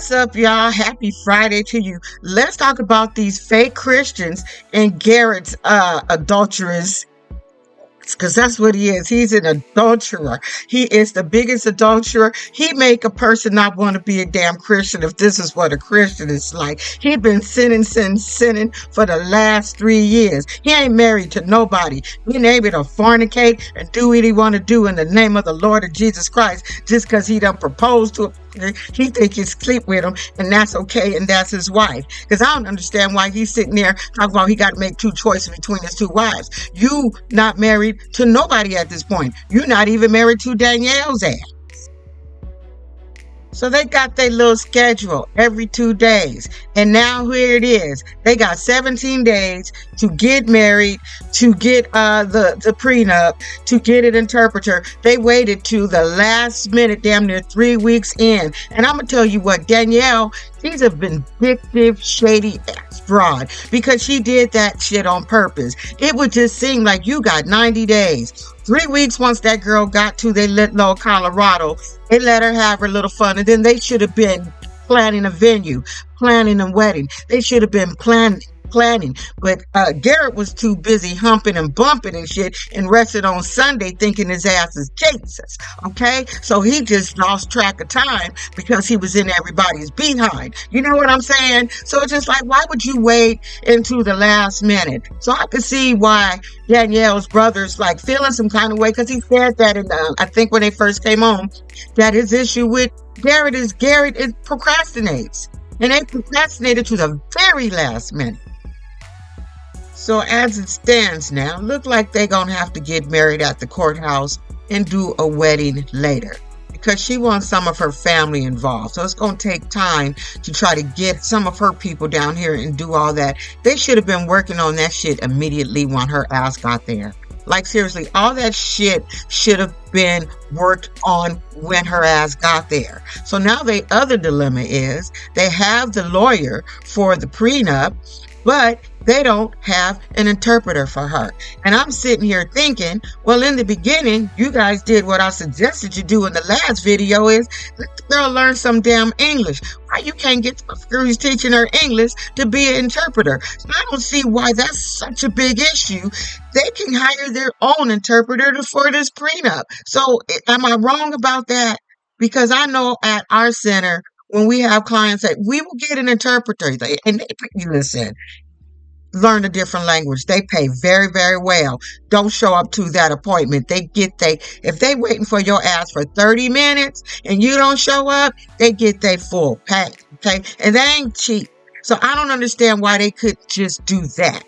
What's up, y'all? Happy Friday to you. Let's talk about these fake Christians and Garrett's adulterous, because that's what he is. He's an adulterer. He is the biggest adulterer. He make a person not want to be a damn Christian if this is what a Christian is like. He been sinning for the last 3 years. He ain't married to nobody. He ain't able to fornicate and do what he want to do in the name of the Lord of Jesus Christ just because he done proposed to he think he sleep with him and that's okay and that's his wife. Because I don't understand why he's sitting there talking about he got to make two choices between his two wives. You not married to nobody at this point. You're not even married to Danielle's ass. So they got their little schedule every 2 days. And now here it is. They got 17 days to get married, to get the prenup, to get an interpreter. They waited to the last minute, damn near 3 weeks in. And I'm going to tell you what, Danielle, she's a vindictive, shady ass fraud because she did that shit on purpose. It would just seem like you got 90 days. 3 weeks once that girl got to their little Colorado, they let her have her little fun, and then they should have been planning a venue, planning a wedding. They should have been planning. But Garrett was too busy humping and bumping and shit and rested on Sunday thinking his ass is Jesus. Okay? So he just lost track of time because he was in everybody's behind. You know what I'm saying? So it's just like, why would you wait into the last minute? So I could see why Danielle's brother's like feeling some kind of way because he said that in I think when they first came home that his issue with Garrett is procrastinates. And they procrastinated to the very last minute. So as it stands now, look like they're going to have to get married at the courthouse and do a wedding later because she wants some of her family involved. So it's going to take time to try to get some of her people down here and do all that. They should have been working on that shit immediately when her ass got there. Like seriously, all that shit should have been worked on when her ass got there. So now the other dilemma is they have the lawyer for the prenup, but they don't have an interpreter for her. And I'm sitting here thinking, well, in the beginning, you guys did what I suggested you do in the last video is let the girl learn some damn English. Why you can't get the girl who's teaching her English to be an interpreter? So I don't see why that's such a big issue. They can hire their own interpreter for this prenup. So am I wrong about that? Because I know at our center, when we have clients that we will get an interpreter, and you listen, learn a different language. They pay very, very well. Don't show up to that appointment. If they waiting for your ass for 30 minutes and you don't show up, they get their full pay. Okay. And they ain't cheap. So I don't understand why they could just do that.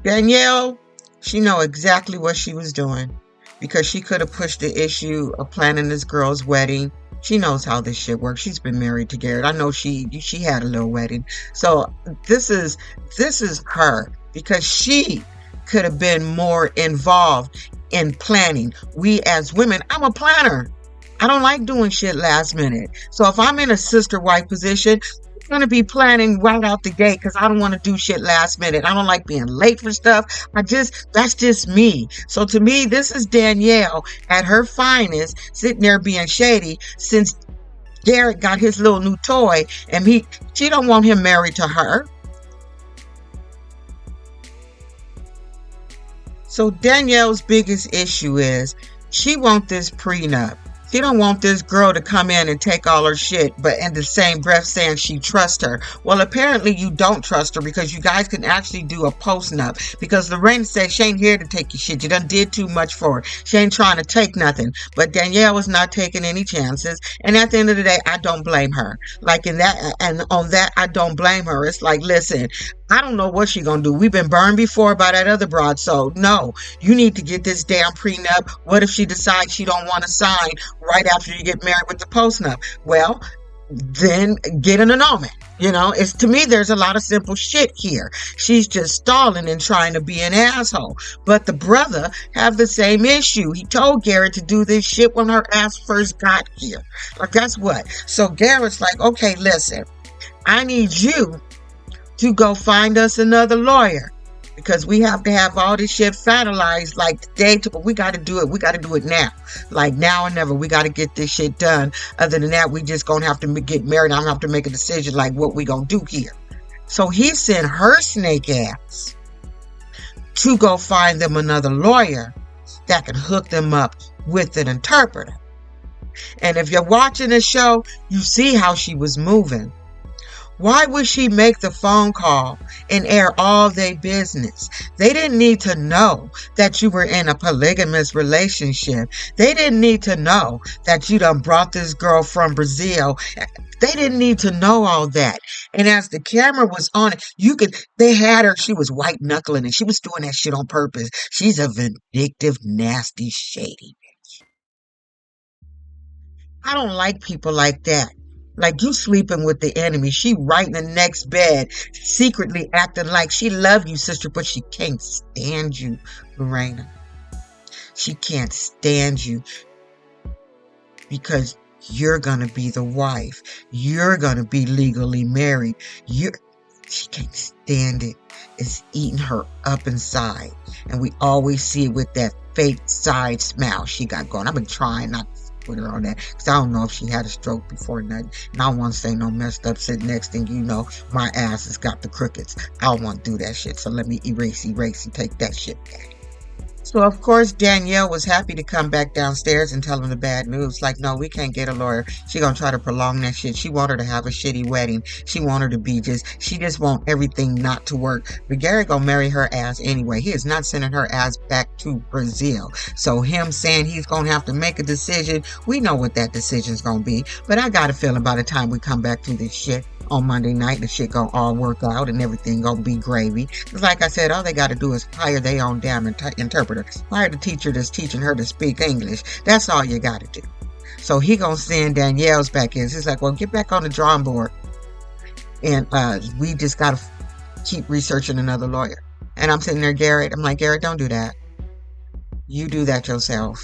Danielle, she know exactly what she was doing because she could have pushed the issue of planning this girl's wedding. She knows how this shit works. She's been married to Garrett. I know she had a little wedding. So this is her because she could have been more involved in planning. We as women, I'm a planner. I don't like doing shit last minute. So if I'm in a sister wife position, I'm going to be planning right out the gate because I don't want to do shit last minute. I don't like being late for stuff. That's just me. So to me, this is Danielle at her finest, sitting there being shady since Garrett got his little new toy and she don't want him married to her. So Danielle's biggest issue is she wants this prenup. She don't want this girl to come in and take all her shit, but in the same breath saying she trusts her. Well, apparently you don't trust her because you guys can actually do a post-nup. Because Lorrana said she ain't here to take your shit. You done did too much for her. She ain't trying to take nothing. But Danielle was not taking any chances. And at the end of the day, I don't blame her. Like in that, and on that, I don't blame her. It's like, listen, I don't know what she's going to do. We've been burned before by that other broad. So no, you need to get this damn prenup. What if she decides she don't want to sign right after you get married with the postnup? Well, then get an annulment. You know, to me, there's a lot of simple shit here. She's just stalling and trying to be an asshole. But the brother have the same issue. He told Garrett to do this shit when her ass first got here. Like, guess what? So Garrett's like, okay, listen, I need you to go find us another lawyer. because we have to have all this shit finalized like today. But we got to do it. We got to do it now. Like now or never. We got to get this shit done. Other than that, we just gonna have to get married. I'm gonna have to make a decision like what we gonna do here. So he sent her snake ass to go find them another lawyer that can hook them up with an interpreter. And if you're watching the show, you see how she was moving. Why would she make the phone call and air all their business? They didn't need to know that you were in a polygamous relationship. They didn't need to know that you done brought this girl from Brazil. They didn't need to know all that. And as the camera was on it, they had her, she was white knuckling and she was doing that shit on purpose. She's a vindictive, nasty, shady. I don't like people like that. Like you sleeping with the enemy. She right in the next bed, secretly acting like she love you, sister, but she can't stand you, Lorrana. She can't stand you because you're gonna be the wife. You're gonna be legally married. She can't stand it. It's eating her up inside. And we always see it with that fake side smile she got going. I've been trying not to put her on that because I don't know if she had a stroke before nothing. And I don't want to say no messed up shit. Next thing you know, my ass has got the crickets. I don't want to do that shit. So let me erase and take that shit back. So, of course, Danielle was happy to come back downstairs and tell him the bad news. Like, no, we can't get a lawyer. She gonna try to prolong that shit. She want her to have a shitty wedding. She want her to be she just want everything not to work. But Gary gonna marry her ass anyway. He is not sending her ass back to Brazil. So him saying he's gonna have to make a decision, we know what that decision's gonna be. But I got a feeling by the time we come back to this shit on Monday night, the shit gonna all work out and everything gonna be gravy. Because like I said, all they gotta do is hire their own damn interpreter. Hire the teacher that's teaching her to speak English. That's all you gotta do. So he gonna send Danielle's back in. He's like, well, get back on the drawing board. And we just gotta keep researching another lawyer. And I'm sitting there, Garrett. I'm like, Garrett, don't do that. You do that yourself.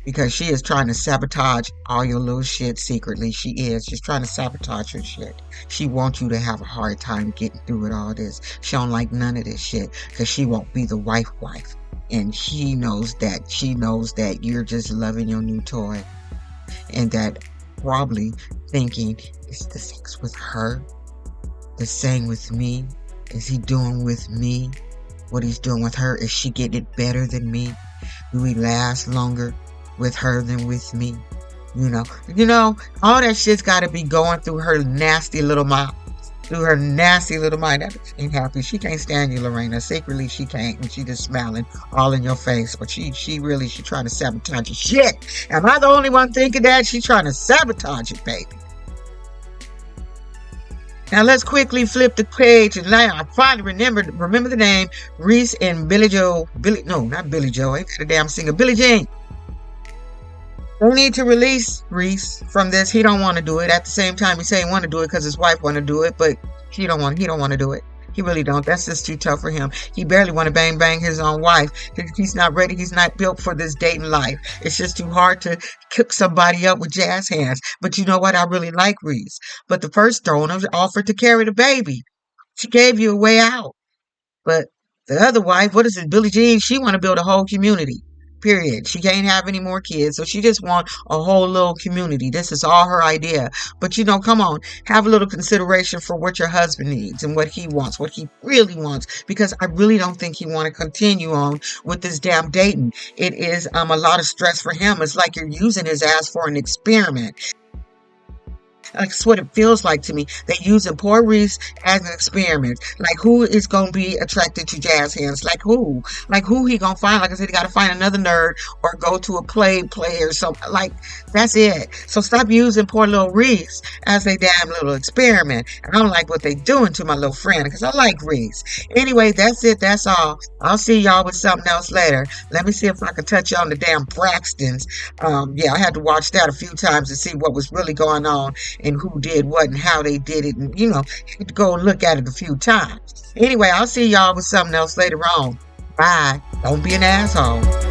Because she is trying to sabotage all your little shit secretly. She is. She's trying to sabotage your shit. She wants you to have a hard time getting through with all this. She don't like none of this shit. Because she won't be the wife. And she knows that. She knows that you're just loving your new toy. And that probably thinking, is the sex with her the same with me? Is he doing with me what he's doing with her? Is she getting it better than me? Do we last longer with her than with me? You know, all that shit's got to be going through her nasty little mind. That bitch ain't happy. She can't stand you, Lorrana. Secretly, she can't. And she just smiling all in your face. But she trying to sabotage your shit. Am I the only one thinking that? She trying to sabotage it, baby. Now let's quickly flip the page, and now I finally remember the name, Reese and Billy Joe. Not Billy Joe. I ain't got a damn singer. Billie Jean. They need to release Reese from this. He don't want to do it. At the same time, he say he want to do it because his wife want to do it, but he don't want to do it. He really don't. That's just too tough for him. He barely want to bang his own wife. He's not ready. He's not built for this dating life. It's just too hard to cook somebody up with jazz hands. But you know what? I really like Reese. But the first donor offered to carry the baby. She gave you a way out. But the other wife, what is it, Billie Jean? She want to build a whole community. Period. She can't have any more kids, so she just want a whole little community. This is all her idea. But come on, have a little consideration for what your husband needs and what he wants, what he really wants, because I really don't think he want to continue on with this damn dating. It is a lot of stress for him. It's like you're using his ass for an experiment. That's what it feels like to me. They using poor Reese as an experiment. Like, who is going to be attracted to jazz hands? Like who? Like, who he going to find? Like I said, he got to find another nerd or go to a play or something. Like, that's it. So stop using poor little Reese as a damn little experiment. And I don't like what they doing to my little friend because I like Reese. Anyway, that's it. That's all. I'll see y'all with something else later. Let me see if I can touch on the damn Braxtons. I had to watch that a few times to see what was really going on and who did what and how they did it, and you had to go and look at it a few times. Anyway, I'll see y'all with something else later on. Bye. Don't be an asshole.